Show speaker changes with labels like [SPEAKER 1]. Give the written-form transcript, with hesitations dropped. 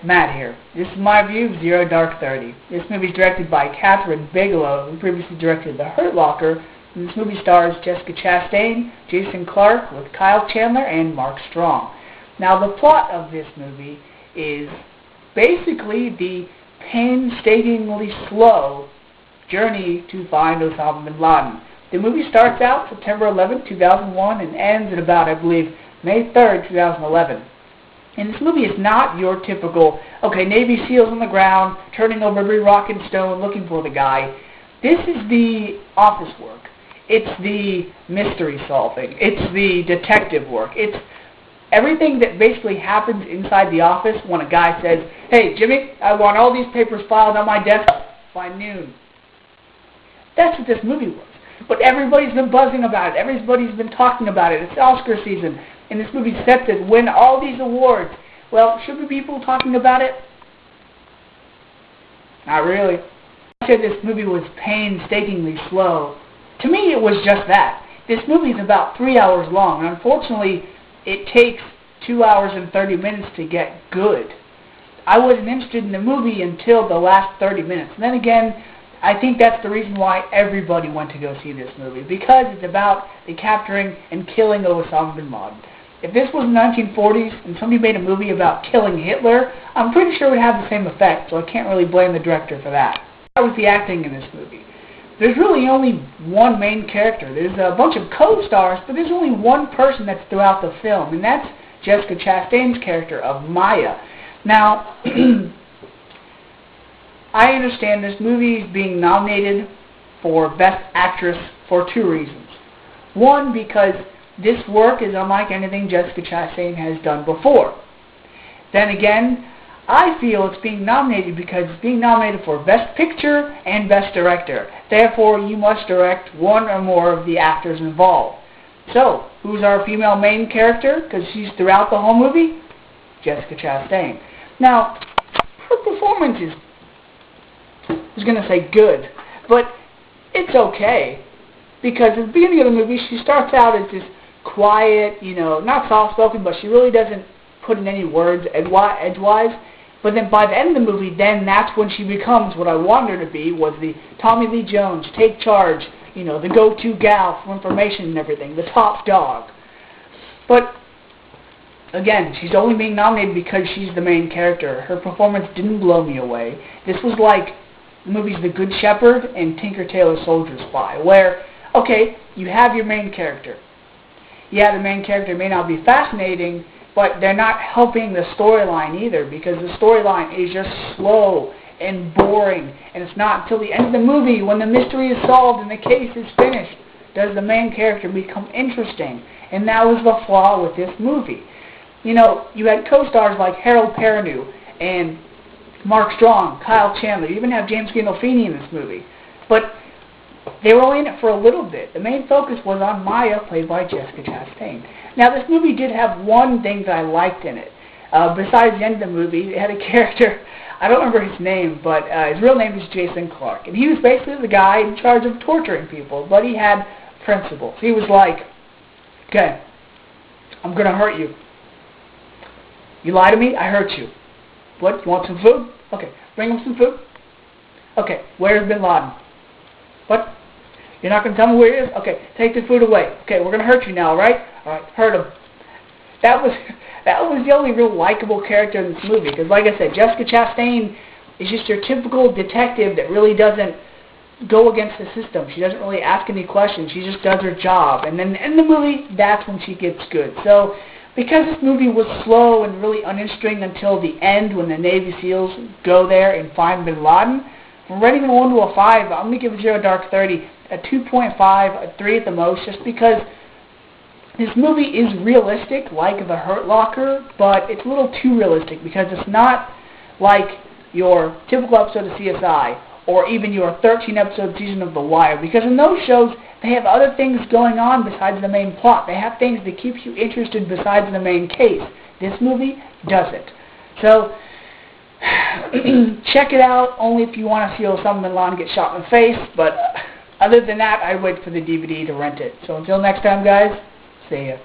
[SPEAKER 1] Matt here. This is my review of Zero Dark 30. This movie is directed by Kathryn Bigelow, who previously directed The Hurt Locker. And this movie stars Jessica Chastain, Jason Clarke, with Kyle Chandler, and Mark Strong. Now, the plot of this movie is basically the painstakingly slow journey to find Osama bin Laden. The movie starts out September 11, 2001, and ends at about, I believe, May 3rd, 2011. And this movie is not your typical, okay, Navy SEALs on the ground, turning over every rock and stone, looking for the guy. This is the office work. It's the mystery solving. It's the detective work. It's everything that basically happens inside the office when a guy says, "Hey, Jimmy, I want all these papers filed on my desk by noon." That's what this movie was. But everybody's been buzzing about it. Everybody's been talking about it. It's Oscar season, and this movie's set to win all these awards. Well, should be people talking about it? Not really. I said this movie was painstakingly slow. To me, it was just that. This movie is about 3 hours long, and unfortunately, it takes 2 hours and 30 minutes to get good. I wasn't interested in the movie until the last 30 minutes. And then again, I think that's the reason why everybody went to go see this movie, because it's about the capturing and killing of Osama bin Laden. If this was the 1940s and somebody made a movie about killing Hitler, I'm pretty sure it would have the same effect, so I can't really blame the director for that. That was the acting in this movie. There's really only one main character. There's a bunch of co-stars, but there's only one person that's throughout the film, and that's Jessica Chastain's character of Maya. Now, I understand this movie is being nominated for Best Actress for two reasons. One, because this work is unlike anything Jessica Chastain has done before. Then again, I feel it's being nominated because it's being nominated for Best Picture and Best Director. Therefore, you must direct one or more of the actors involved. So, who's our female main character? Because she's throughout the whole movie? Jessica Chastain. Now, her performance is, I was going to say good, but it's okay. Because at the beginning of the movie, she starts out as this quiet, not soft-spoken, but she really doesn't put in any words edgewise. But then by the end of the movie, then that's when she becomes what I wanted her to be, was the Tommy Lee Jones, take charge, the go-to gal for information and everything, the top dog. But, again, she's only being nominated because she's the main character. Her performance didn't blow me away. This was like the movies The Good Shepherd and Tinker Tailor Soldier Spy, where, okay, you have your main character. Yeah, the main character may not be fascinating, but they're not helping the storyline either, because the storyline is just slow and boring, and it's not until the end of the movie, when the mystery is solved and the case is finished, does the main character become interesting. And that was the flaw with this movie. You had co-stars like Harold Perrineau and Mark Strong, Kyle Chandler. You even have James Gandolfini in this movie. But they were only in it for a little bit. The main focus was on Maya, played by Jessica Chastain. Now, this movie did have one thing that I liked in it. Besides the end of the movie, it had a character, I don't remember his name, but his real name is Jason Clarke. And he was basically the guy in charge of torturing people, but he had principles. He was like, okay, I'm going to hurt you. You lie to me, I hurt you. What, you want some food? Okay, bring him some food. Okay, where's bin Laden? What? You're not going to tell me where he is? Okay, take the food away. Okay, we're going to hurt you now, right? All right, hurt him. That was the only real likable character in this movie. Because, like I said, Jessica Chastain is just your typical detective that really doesn't go against the system. She doesn't really ask any questions. She just does her job. And then in the movie, that's when she gets good. So, because this movie was slow and really uninteresting until the end when the Navy SEALs go there and find bin Laden, from rating a 1 to a 5, I'm going to give Zero Dark 30 a 2.5, a 3 at the most, just because this movie is realistic, like The Hurt Locker, but it's a little too realistic, because it's not like your typical episode of CSI, or even your 13-episode season of The Wire, because in those shows, they have other things going on besides the main plot. They have things that keep you interested besides the main case. This movie doesn't. So, check it out, only if you want to see Osama bin Laden get shot in the face, but other than that, I'd wait for the DVD to rent it. So until next time, guys, see ya.